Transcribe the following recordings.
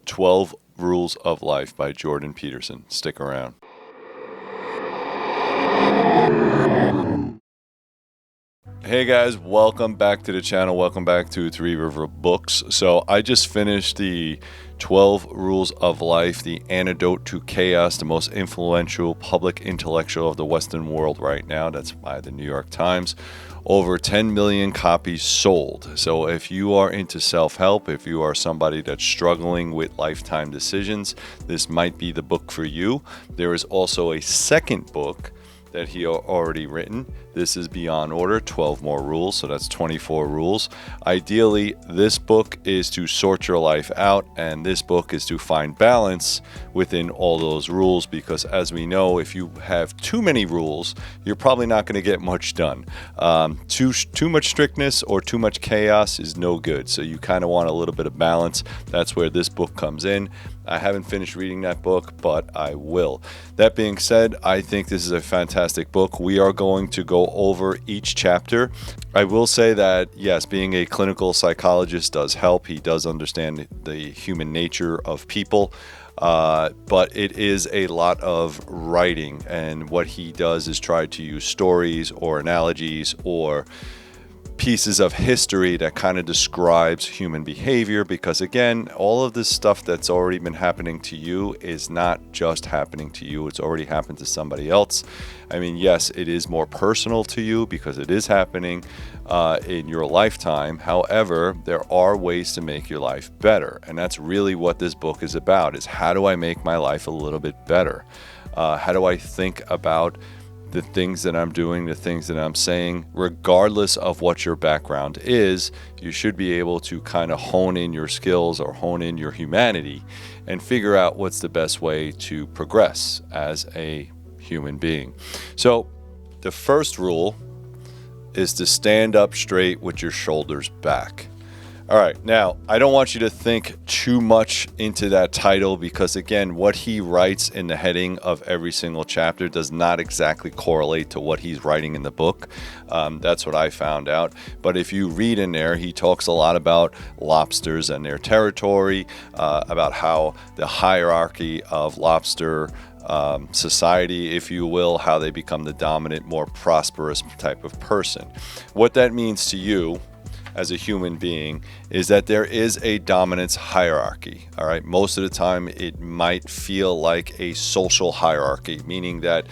12 Rules of Life by Jordan Peterson. Stick around. Hey guys, welcome back to the channel. Welcome back to Three River Books. So I just finished the 12 Rules of Life, the antidote to chaos, the most influential public intellectual of the Western world right now. That's by the New York Times. Over 10 million copies sold. So if you are into self-help, if you are somebody that's struggling with lifetime decisions, this might be the book for you. There is also a second book that he already written. This is Beyond Order, 12 More Rules, so that's 24 rules. Ideally, this book is to sort your life out, and this book is to find balance within all those rules, because as we know, if you have too many rules, you're probably not going to get much done. Too much strictness or too much chaos is no good, so you kind of want a little bit of balance. That's where this book comes in. I haven't finished reading that book, but I will. That being said, I think this is a fantastic book. We are going to go over each chapter. I will say that, yes, being a clinical psychologist does help. He does understand the human nature of people. But it is a lot of writing, and what he does is try to use stories or analogies or pieces of history that kind of describes human behavior, because again, all of this stuff that's already been happening to you is not just happening to you, it's already happened to somebody else. I mean, yes, it is more personal to you because it is happening in your lifetime. However, there are ways to make your life better, and that's really what this book is about, is how do I make my life a little bit better? How do I think about the things that I'm doing, the things that I'm saying? Regardless of what your background is, you should be able to kind of hone in your skills or hone in your humanity and figure out what's the best way to progress as a human being. So the first rule is to stand up straight with your shoulders back. All right, now, I don't want you to think too much into that title, because again, what he writes in the heading of every single chapter does not exactly correlate to what he's writing in the book. That's what I found out. But if you read in there, he talks a lot about lobsters and their territory, about how the hierarchy of lobster society, if you will, how they become the dominant, more prosperous type of person. What that means to you as a human being is that there is a dominance hierarchy. All right, most of the time it might feel like a social hierarchy, meaning that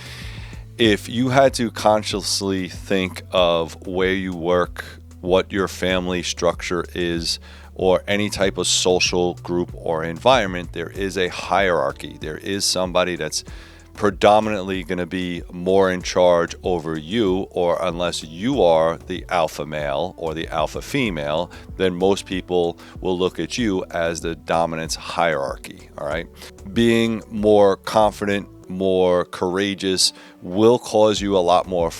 if you had to consciously think of where you work, what your family structure is, or any type of social group or environment, there is a hierarchy. There is somebody that's predominantly going to be more in charge over you, or unless you are the alpha male or the alpha female, then most people will look at you as the dominance hierarchy. All right, being more confident, more courageous will cause you a lot more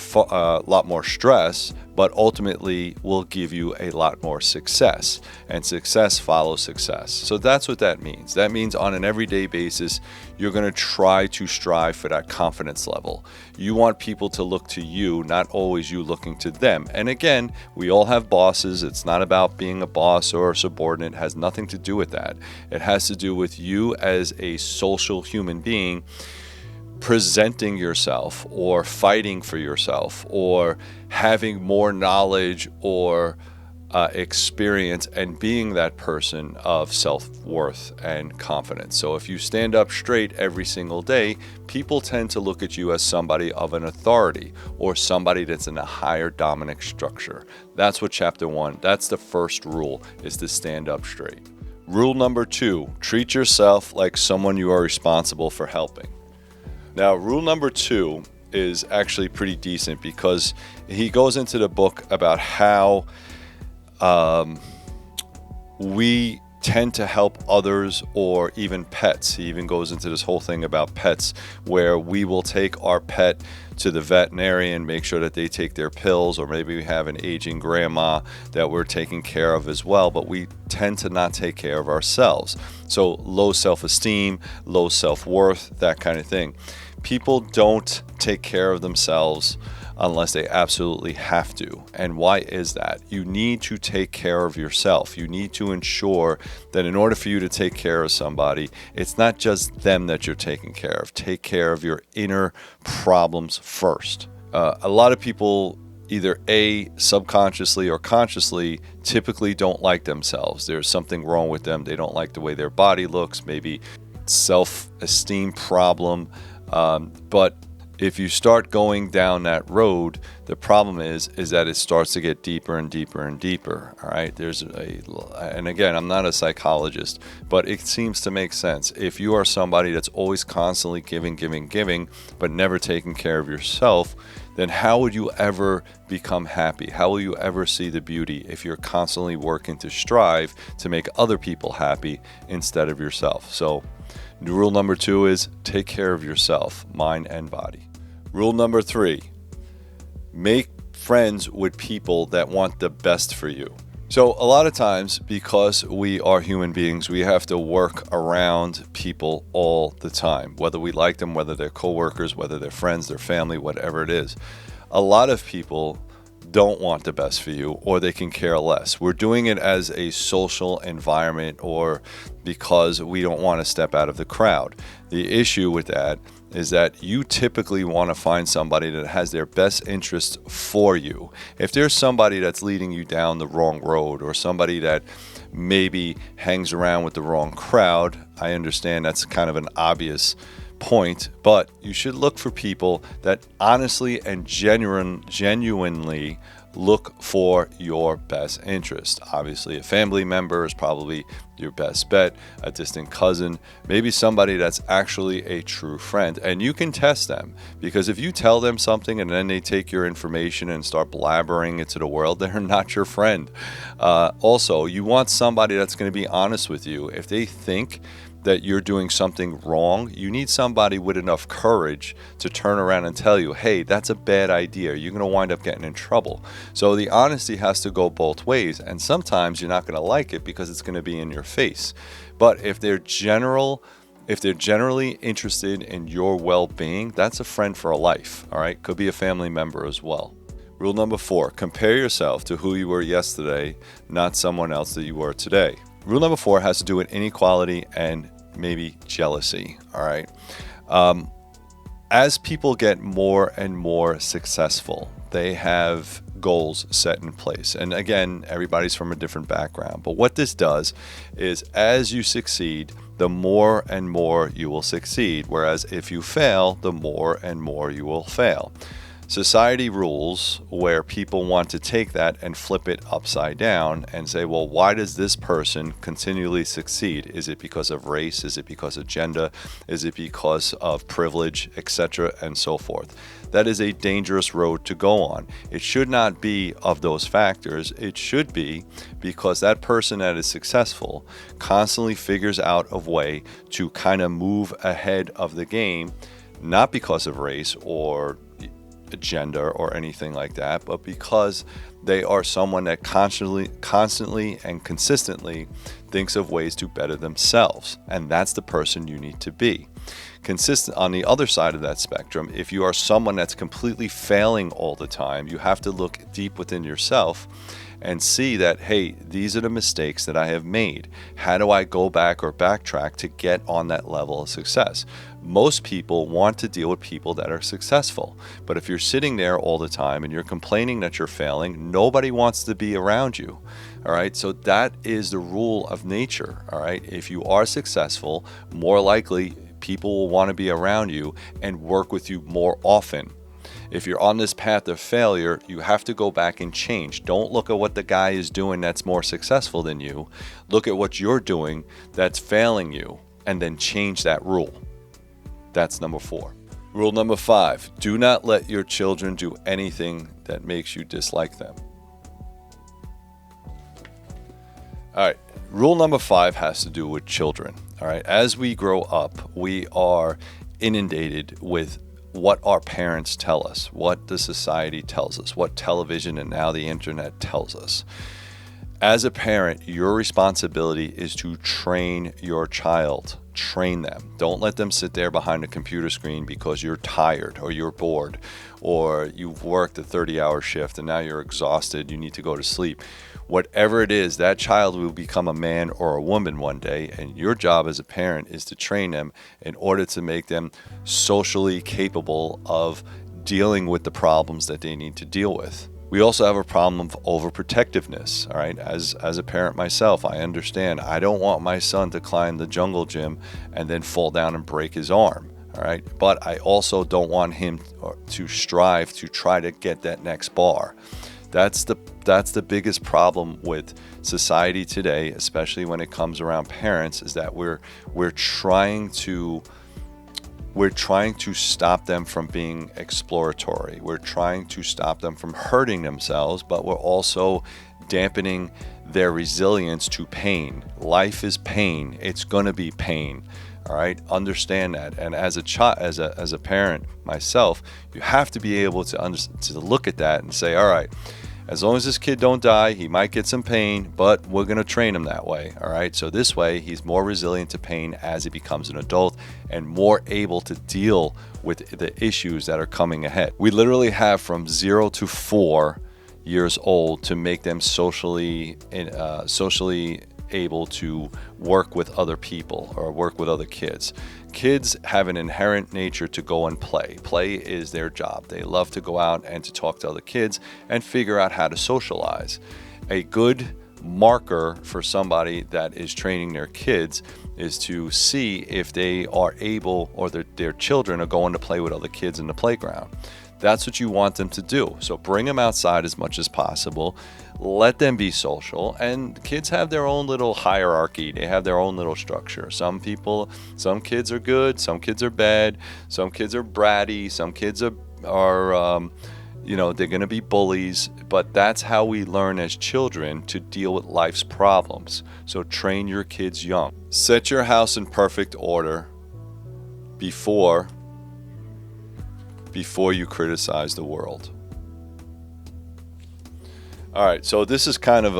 stress, but ultimately will give you a lot more success, and success follows success. So that's what that means. That means on an everyday basis, you're going to try to strive for that confidence level. You want people to look to you, not always you looking to them. And again, we all have bosses. It's not about being a boss or a subordinate. It has nothing to do with that. It has to do with you as a social human being presenting yourself or fighting for yourself or having more knowledge or experience and being that person of self-worth and confidence. So if you stand up straight every single day, people tend to look at you as somebody of an authority or somebody that's in a higher dominant structure. That's what chapter 1, that's the first rule, is to stand up straight. Rule number 2, treat yourself like someone you are responsible for helping. Now, rule number 2 is actually pretty decent, because he goes into the book about how we tend to help others or even pets. He even goes into this whole thing about pets, where we will take our pet to the veterinarian, make sure that they take their pills, or maybe we have an aging grandma that we're taking care of as well, but we tend to not take care of ourselves. So low self-esteem, low self-worth, that kind of thing. People don't take care of themselves unless they absolutely have to. And why is that? You need to take care of yourself. You need to ensure that in order for you to take care of somebody, it's not just them that you're taking care of. Take care of your inner problems first. A lot of people either subconsciously or consciously typically don't like themselves. There's something wrong with them. They don't like the way their body looks, maybe self-esteem problem. But if you start going down that road, the problem is that it starts to get deeper and deeper and deeper. All right. And again, I'm not a psychologist, but it seems to make sense. If you are somebody that's always constantly giving, but never taking care of yourself, then how would you ever become happy? How will you ever see the beauty if you're constantly working to strive to make other people happy instead of yourself? So rule number 2 is take care of yourself, mind and body. Rule number 3, make friends with people that want the best for you. So a lot of times, because we are human beings, we have to work around people all the time, whether we like them, whether they're coworkers, whether they're friends, their family, whatever it is. A lot of people don't want the best for you, or they can care less. We're doing it as a social environment or because we don't want to step out of the crowd. The issue with that is that you typically want to find somebody that has their best interest for you. If there's somebody that's leading you down the wrong road, or somebody that maybe hangs around with the wrong crowd, I understand that's kind of an obvious point, but you should look for people that honestly and genuinely look for your best interest. Obviously, a family member is probably your best bet, a distant cousin, maybe somebody that's actually a true friend. And you can test them, because if you tell them something and then they take your information and start blabbering it to the world, they're not your friend. Also, you want somebody that's going to be honest with you. If they think that you're doing something wrong, you need somebody with enough courage to turn around and tell you, hey, that's a bad idea. You're going to wind up getting in trouble. So the honesty has to go both ways. And sometimes you're not going to like it because it's going to be in your face. But if they're generally interested in your well-being, that's a friend for a life. All right. Could be a family member as well. Rule number 4, compare yourself to who you were yesterday, not someone else that you were today. Rule number 4 has to do with inequality and maybe jealousy. All right. As people get more and more successful, they have goals set in place. And again, everybody's from a different background. But what this does is, as you succeed, the more and more you will succeed. Whereas if you fail, the more and more you will fail. Society rules where people want to take that and flip it upside down and say, well, why does this person continually succeed? Is it because of race? Is it because of gender? Is it because of privilege, etc., and so forth? That is a dangerous road to go on. It should not be of those factors. It should be because that person that is successful constantly figures out a way to kind of move ahead of the game, not because of race or gender or anything like that, but because they are someone that constantly and consistently thinks of ways to better themselves. And that's the person you need to be. Consistent on the other side of that spectrum, if you are someone that's completely failing all the time, you have to look deep within yourself and see that, hey, these are the mistakes that I have made. How do I go back or backtrack to get on that level of success? Most people want to deal with people that are successful. But if you're sitting there all the time and you're complaining that you're failing, nobody wants to be around you. All right. So that is the rule of nature. All right. If you are successful, more likely people will want to be around you and work with you more often. If you're on this path of failure, you have to go back and change. Don't look at what the guy is doing that's more successful than you. Look at what you're doing that's failing you, and then change that rule. That's number 4. Rule number 5, do not let your children do anything that makes you dislike them. All right. Rule number 5 has to do with children. All right. As we grow up, we are inundated with what our parents tell us, what the society tells us, what television and now the internet tells us. As a parent, your responsibility is to train your child. train them. Don't let them sit there behind a computer screen because you're tired or you're bored or you've worked a 30-hour shift and now you're exhausted, you need to go to sleep. Whatever it is, that child will become a man or a woman one day, and your job as a parent is to train them in order to make them socially capable of dealing with the problems that they need to deal with. We also have a problem of overprotectiveness, all right? As a parent myself, I understand. I don't want my son to climb the jungle gym and then fall down and break his arm, all right? But I also don't want him to strive to try to get that next bar. That's the biggest problem with society today, especially when it comes around parents, is that we're trying to stop them from being exploratory. We're trying to stop them from hurting themselves, but we're also dampening their resilience to pain. Life is pain. It's going to be pain. All right, understand that. And as a parent myself, you have to be able to look at that and say, all right, as long as this kid don't die, he might get some pain, but we're going to train him that way. All right, so this way he's more resilient to pain as he becomes an adult and more able to deal with the issues that are coming ahead. We literally have from 0 to 4 years old to make them socially able to work with other people or work with other kids. Kids have an inherent nature to go and play. Play is their job. They love to go out and to talk to other kids and figure out how to socialize. A good marker for somebody that is training their kids is to see if they are able or their children are going to play with other kids in the playground. That's what you want them to do. So bring them outside as much as possible. Let them be social. And kids have their own little hierarchy. They have their own little structure. Some kids are good. Some kids are bad. Some kids are bratty. Some kids are they're going to be bullies. But that's how we learn as children to deal with life's problems. So train your kids young. Set your house in perfect order before you criticize the world. All right, so this is kind of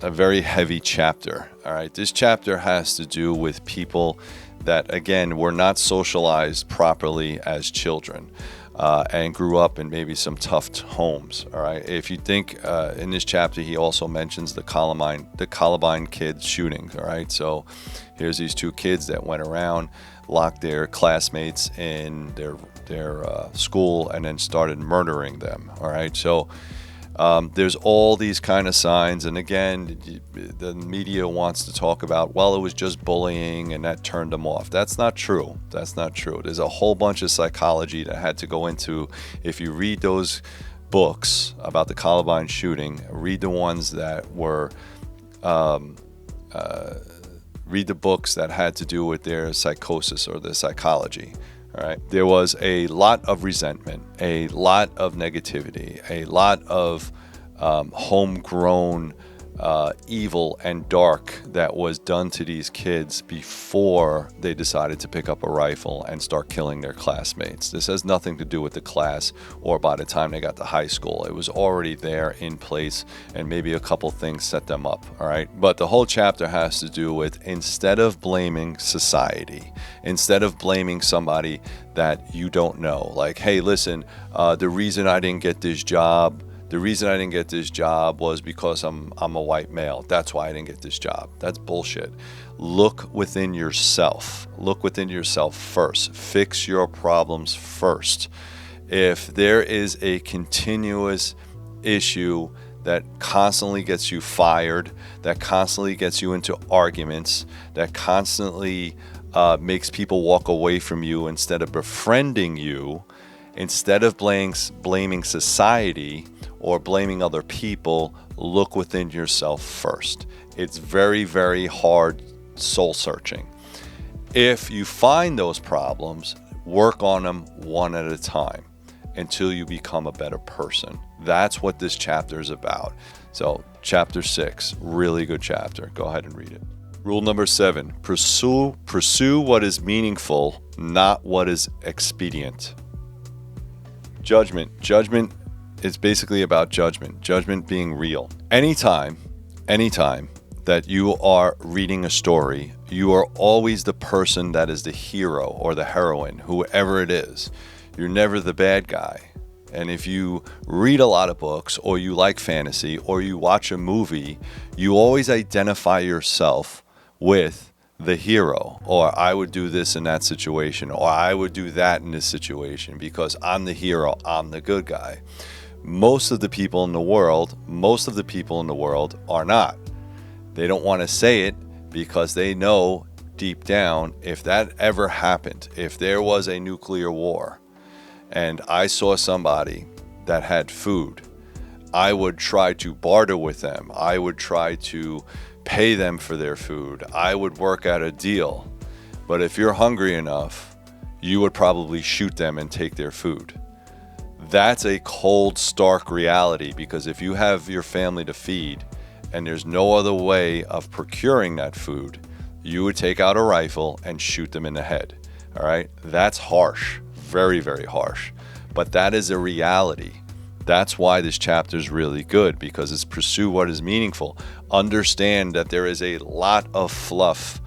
a very heavy chapter. All right, this chapter has to do with people that, again, were not socialized properly as children and grew up in maybe some tough homes. All right, if you think in this chapter, he also mentions the Columbine kid shootings. All right, so here's these two kids that went around, locked their classmates in their school and then started murdering them. All right, so there's all these kind of signs, and again, the media wants to talk about, well, it was just bullying and that turned them off. That's not true. There's a whole bunch of psychology that had to go into. If you read those books about the Columbine shooting, read the ones that were read the books that had to do with their psychosis or their psychology. All right. There was a lot of resentment, a lot of negativity, a lot of homegrown evil and dark that was done to these kids before they decided to pick up a rifle and start killing their classmates. This has nothing to do with the class or by the time they got to high school. It was already there in place, and maybe a couple things set them up. All right. But the whole chapter has to do with, instead of blaming society, instead of blaming somebody that you don't know, like, hey, listen, the reason I didn't get this job was because I'm a white male. That's why I didn't get this job. That's bullshit. Look within yourself. Look within yourself first. Fix your problems first. If there is a continuous issue that constantly gets you fired, that constantly gets you into arguments, that constantly makes people walk away from you instead of befriending you, instead of blaming society or blaming other people, look within yourself first. It's very, very hard soul searching. If you find those problems, work on them one at a time until you become a better person. That's what this chapter is about. So, chapter 6, really good chapter. Go ahead and read it. Rule number 7, pursue what is meaningful, not what is expedient. Judgment is basically about judgment being real. Anytime that you are reading a story, you are always the person that is the hero or the heroine, whoever it is. You're never the bad guy. And if you read a lot of books, or you like fantasy, or you watch a movie, you always identify yourself with the hero, or I would do this in that situation, or I would do that in this situation because I'm the hero, I'm the good guy. Most of the people in the world are not. They don't want to say it because they know deep down, if that ever happened, if there was a nuclear war and I saw somebody that had food, I would try to barter with them. I would try to pay them for their food. I would work out a deal. But if you're hungry enough, you would probably shoot them and take their food. That's a cold, stark reality, because if you have your family to feed and there's no other way of procuring that food, you would take out a rifle and shoot them in the head. All right? That's harsh. Very, very harsh. But that is a reality. That's why this chapter is really good, because it's pursue what is meaningful. Understand that there is a lot of fluff.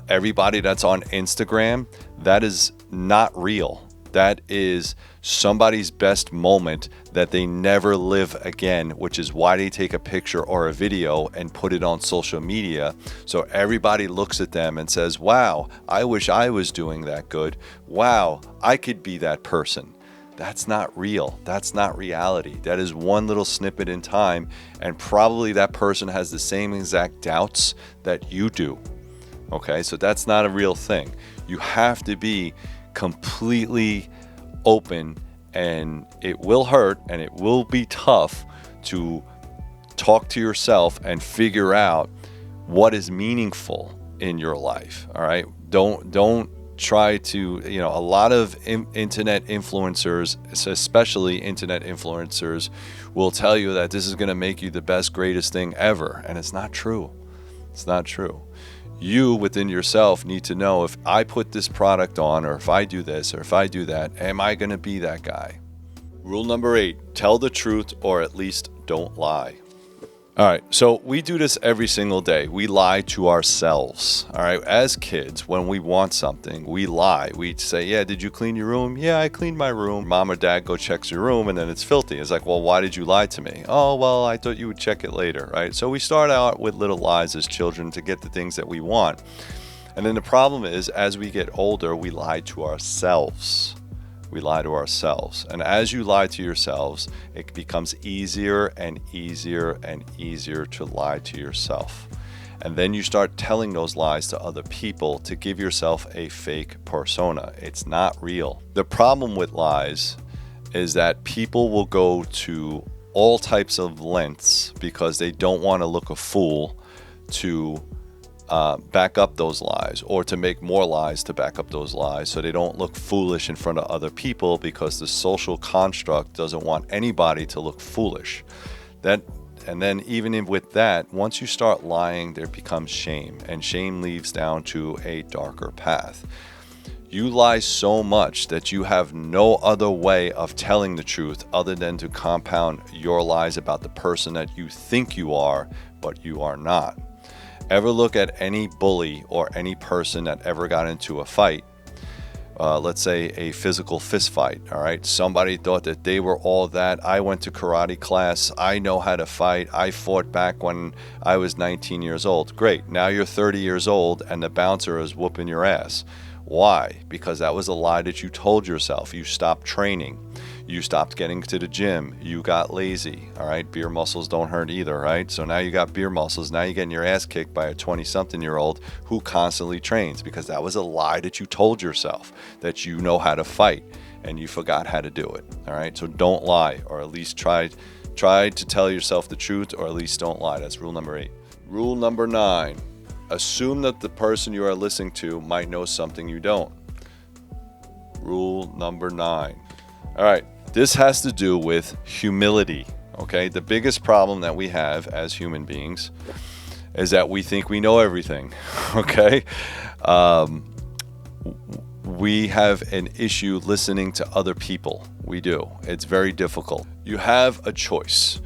Everybody that's on Instagram, that is not real. That is somebody's best moment that they never live again, which is why they take a picture or a video and put it on social media. So everybody looks at them and says, wow, I wish I was doing that good. Wow, I could be that person. That's not real. That's not reality. That is one little snippet in time, and probably that person has the same exact doubts that you do. Okay, so that's not a real thing. You have to be completely open, and it will hurt and it will be tough to talk to yourself and figure out what is meaningful in your life. All right, don't try to, a lot of internet influencers, especially internet influencers, will tell you that this is going to make you the best, greatest thing ever. And it's not true. It's not true. You within yourself need to know, if I put this product on, or if I do this, or if I do that, am I going to be that guy? Rule number 8, tell the truth, or at least don't lie. All right, so we do this every single day. We lie to ourselves. All right, as kids, when we want something, we lie. We say, yeah, did you clean your room? Yeah, I cleaned my room. Mom or dad go checks your room, and then it's filthy. It's like, well, why did you lie to me? Oh, well, I thought you would check it later, right? So we start out with little lies as children to get the things that we want. And then the problem is, as we get older, we lie to ourselves. We lie to ourselves. And as you lie to yourselves, it becomes easier and easier and easier to lie to yourself. And then you start telling those lies to other people to give yourself a fake persona. It's not real. The problem with lies is that people will go to all types of lengths, because they don't want to look a fool, to back up those lies, or to make more lies to back up those lies, so they don't look foolish in front of other people, because the social construct doesn't want anybody to look foolish. And then even with that, once you start lying, there becomes shame, and shame leads down to a darker path. You lie so much that you have no other way of telling the truth other than to compound your lies about the person that you think you are, but you are not. Ever look at any bully or any person that ever got into a fight, let's say a physical fist fight, all right? Somebody thought that they were all that. I went to karate class. I know how to fight. I fought back when I was 19 years old. Great. Now you're 30 years old and the bouncer is whooping your ass. Why? Because that was a lie that you told yourself. You stopped training. You stopped getting to the gym. You got lazy. All right. Beer muscles don't hurt either. Right. So now you got beer muscles. Now you're getting your ass kicked by a 20-something-year-old who constantly trains, because that was a lie that you told yourself, that you know how to fight and you forgot how to do it. All right. So don't lie, or at least try to tell yourself the truth, or at least don't lie. That's rule number 8. Rule number 9, assume that the person you are listening to might know something you don't. Rule number 9. All right. This has to do with humility, okay? The biggest problem that we have as human beings is that we think we know everything, okay? We have an issue listening to other people. We do. It's very difficult. You have a choice.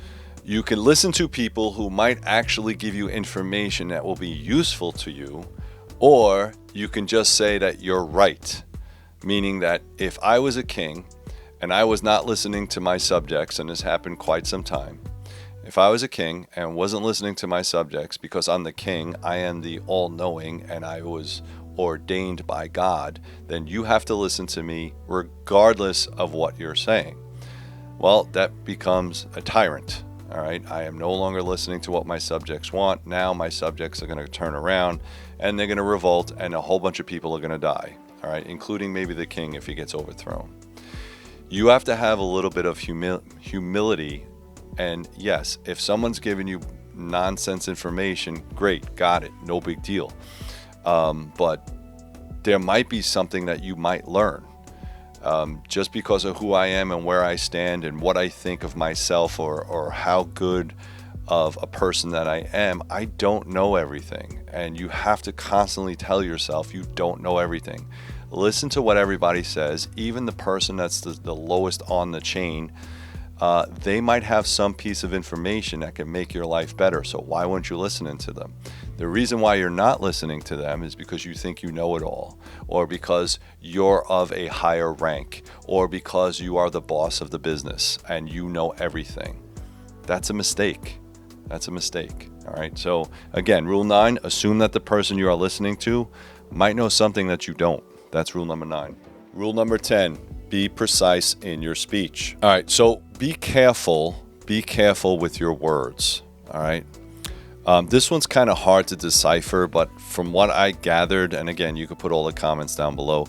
You can listen to people who might actually give you information that will be useful to you, or you can just say that you're right, meaning that if I was a king and I was not listening to my subjects, and this happened quite some time, if I was a king and wasn't listening to my subjects, because I'm the king, I am the all-knowing, and I was ordained by God, then you have to listen to me regardless of what you're saying. Well, that becomes a tyrant. All right, I am no longer listening to what my subjects want. Now my subjects are going to turn around and they're going to revolt, and a whole bunch of people are going to die. All right, including maybe the king if he gets overthrown. You have to have a little bit of humility. And yes, if someone's giving you nonsense information, great, got it, no big deal. But there might be something that you might learn. Just because of who I am and where I stand and what I think of myself, or how good of a person that I am, I don't know everything. And you have to constantly tell yourself you don't know everything. Listen to what everybody says, even the person that's the lowest on the chain. They might have some piece of information that can make your life better. So why won't you listen to them? The reason why you're not listening to them is because you think you know it all, or because you're of a higher rank, or because you are the boss of the business and you know everything. That's a mistake. That's a mistake. All right. So again, rule 9, assume that the person you are listening to might know something that you don't. That's rule number 9. Rule number 10, be precise in your speech. All right. So be careful with your words. All right. This one's kind of hard to decipher, but from what I gathered, and again, you could put all the comments down below.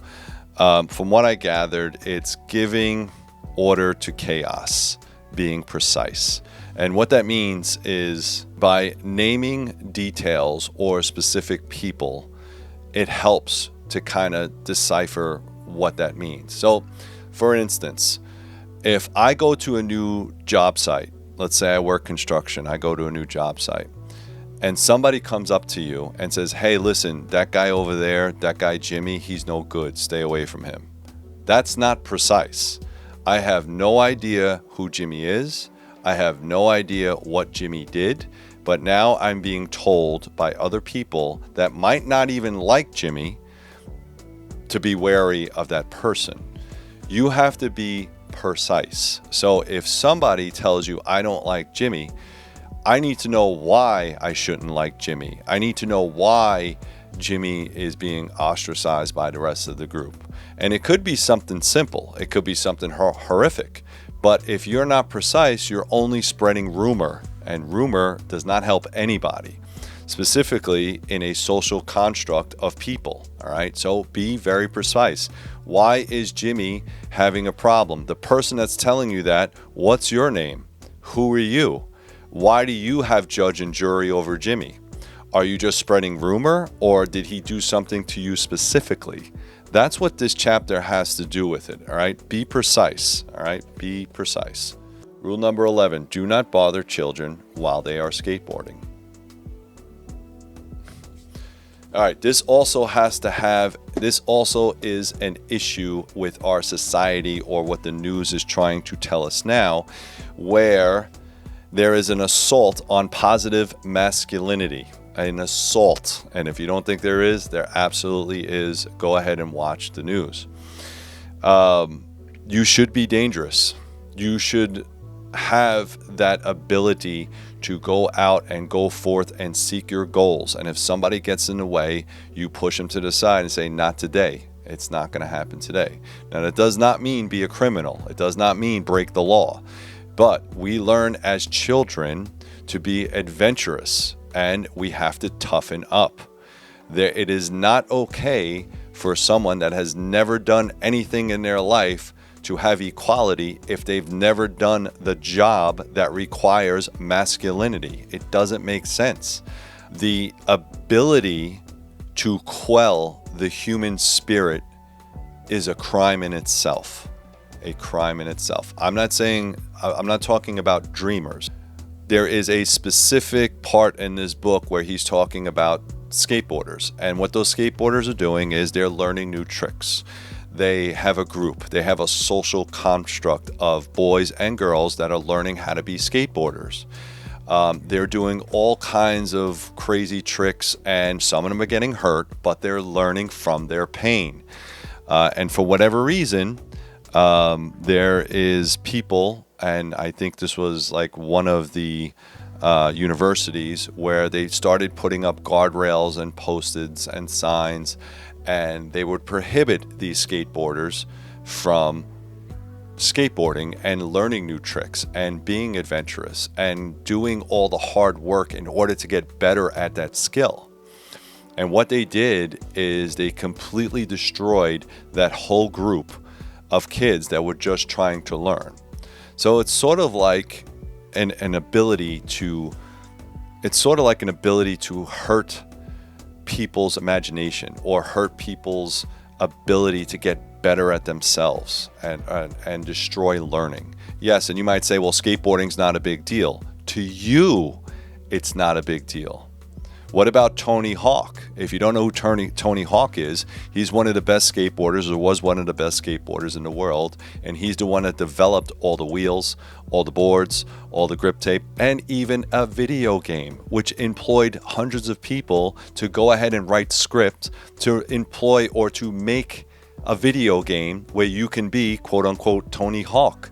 From what I gathered, it's giving order to chaos, being precise. And what that means is by naming details or specific people, it helps to kind of decipher what that means. So, for instance, if I go to a new job site, let's say I work construction, I go to a new job site, and somebody comes up to you and says, hey, listen, that guy over there, that guy Jimmy, he's no good. Stay away from him. That's not precise. I have no idea who Jimmy is. I have no idea what Jimmy did. But now I'm being told by other people that might not even like Jimmy to be wary of that person. You have to be precise. So if somebody tells you, I don't like Jimmy, I need to know why I shouldn't like Jimmy. I need to know why Jimmy is being ostracized by the rest of the group. And it could be something simple. It could be something horrific. But if you're not precise, you're only spreading rumor. And rumor does not help anybody, specifically in a social construct of people. All right. So be very precise. Why is Jimmy having a problem? The person that's telling you that, what's your name? Who are you? Why do you have judge and jury over Jimmy? Are you just spreading rumor, or did he do something to you specifically? That's what this chapter has to do with it. All right. Be precise. All right. Be precise. Rule number 11, do not bother children while they are skateboarding. All right, this also is an issue with our society, or what the news is trying to tell us now, where there is an assault on positive masculinity, an assault. And if you don't think there is, there absolutely is. Go ahead and watch the news. You should be dangerous. You should have that ability to go out and go forth and seek your goals. And if somebody gets in the way, you push them to the side and say, not today. It's not going to happen today. Now, that does not mean be a criminal. It does not mean break the law. But we learn as children to be adventurous, and we have to toughen up. It is not okay for someone that has never done anything in their life to have equality if they've never done the job that requires masculinity. It doesn't make sense. The ability to quell the human spirit is a crime in itself. A crime in itself. I'm not talking about dreamers. There is a specific part in this book where he's talking about skateboarders. And what those skateboarders are doing is they're learning new tricks. they have a group. They have a social construct of boys and girls that are learning how to be skateboarders. They're doing all kinds of crazy tricks, and some of them are getting hurt, but they're learning from their pain. And for whatever reason, there is people, and I think this was like one of the universities where they started putting up guardrails and post-its and signs, and they would prohibit these skateboarders from skateboarding and learning new tricks and being adventurous and doing all the hard work in order to get better at that skill. And what they did is they completely destroyed that whole group of kids that were just trying to learn. So it's sort of like an ability to hurt people's imagination or hurt people's ability to get better at themselves and destroy learning. Yes, and you might say, well, skateboarding's not a big deal. To you, it's not a big deal. What about Tony Hawk? If you don't know who Tony Hawk is, he's one of the best skateboarders, or was one of the best skateboarders in the world, and he's the one that developed all the wheels, all the boards, all the grip tape, and even a video game, which employed hundreds of people to go ahead and write scripts to employ or to make a video game where you can be, quote unquote, Tony Hawk.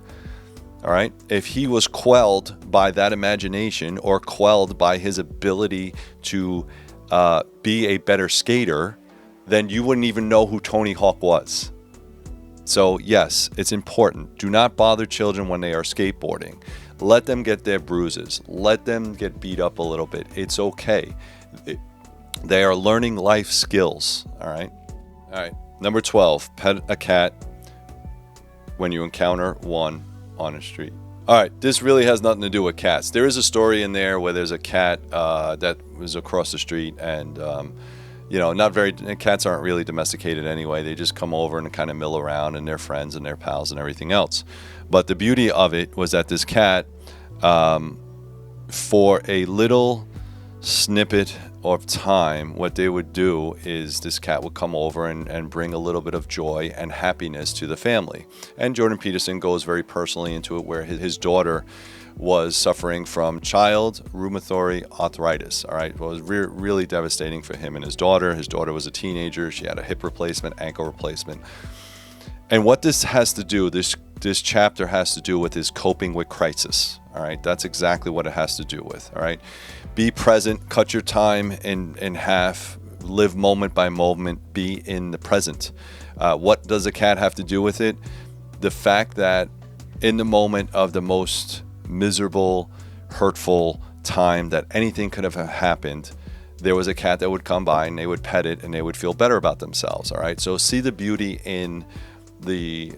All right. If he was quelled by that imagination or quelled by his ability to be a better skater, then you wouldn't even know who Tony Hawk was. So yes, it's important. Do not bother children when they are skateboarding. Let them get their bruises. Let them get beat up a little bit. It's okay. They are learning life skills. All right. All right. Number 12, pet a cat when you encounter one on a street. All right, this really has nothing to do with cats. There is a story in there where there's a cat that was across the street, and cats aren't really domesticated anyway. They just come over and kind of mill around, and they're friends and they're pals and everything else. But the beauty of it was that this cat, for a little snippet of time, what they would do is this cat would come over and bring a little bit of joy and happiness to the family. And Jordan Peterson goes very personally into it, where his daughter was suffering from child rheumatoid arthritis. All right, well, it was really devastating for him and his daughter. His daughter was a teenager. She had a hip replacement, ankle replacement. And what this has to do, this chapter has to do with is coping with crisis. All right, that's exactly what it has to do with. All right, be present, cut your time in half, live moment by moment, be in the present. What does a cat have to do with it? The fact that in the moment of the most miserable, hurtful time that anything could have happened, there was a cat that would come by and they would pet it and they would feel better about themselves. All right, so see the beauty in the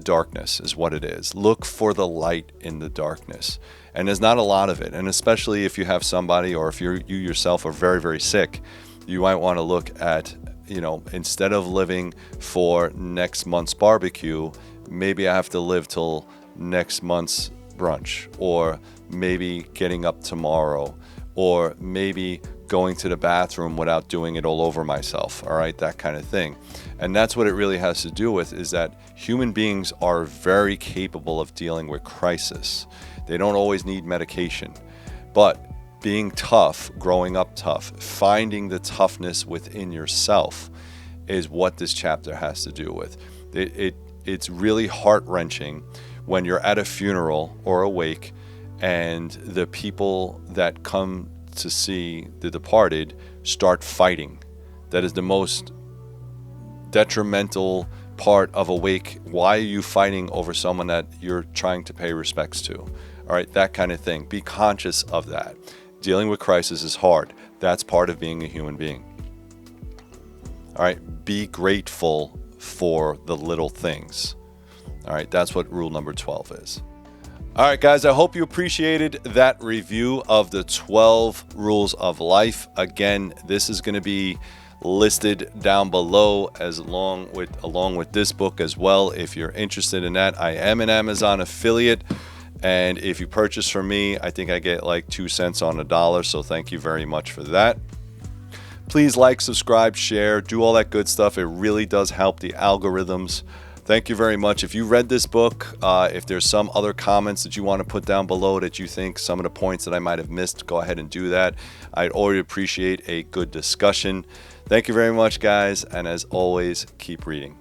darkness is what it is. Look for the light in the darkness, and there's not a lot of it. And especially if you have somebody, or if you yourself are very, very sick, you might want to look at, instead of living for next month's barbecue, maybe I have to live till next month's brunch, or maybe getting up tomorrow, or maybe going to the bathroom without doing it all over myself. All right, that kind of thing. And that's what it really has to do with, is that human beings are very capable of dealing with crisis. They don't always need medication, but being tough, growing up tough, finding the toughness within yourself is what this chapter has to do with. It's really heart-wrenching when you're at a funeral or a wake and the people that come to see the departed start fighting. That is the most detrimental part of a wake. Why are you fighting over someone that you're trying to pay respects to? All right, that kind of thing. Be conscious of that. Dealing with crisis is hard. That's part of being a human being. All right, be grateful for the little things. All right, that's what rule number 12 is. All right, guys, I hope you appreciated that review of the 12 Rules of Life. Again, this is going to be listed down below along with this book as well. If you're interested in that, I am an Amazon affiliate. And if you purchase from me, I think I get like 2 cents on a dollar. So thank you very much for that. Please like, subscribe, share, do all that good stuff. It really does help the algorithms. Thank you very much. If you read this book, if there's some other comments that you want to put down below that you think some of the points that I might have missed, go ahead and do that. I'd already appreciate a good discussion. Thank you very much, guys. And as always, keep reading.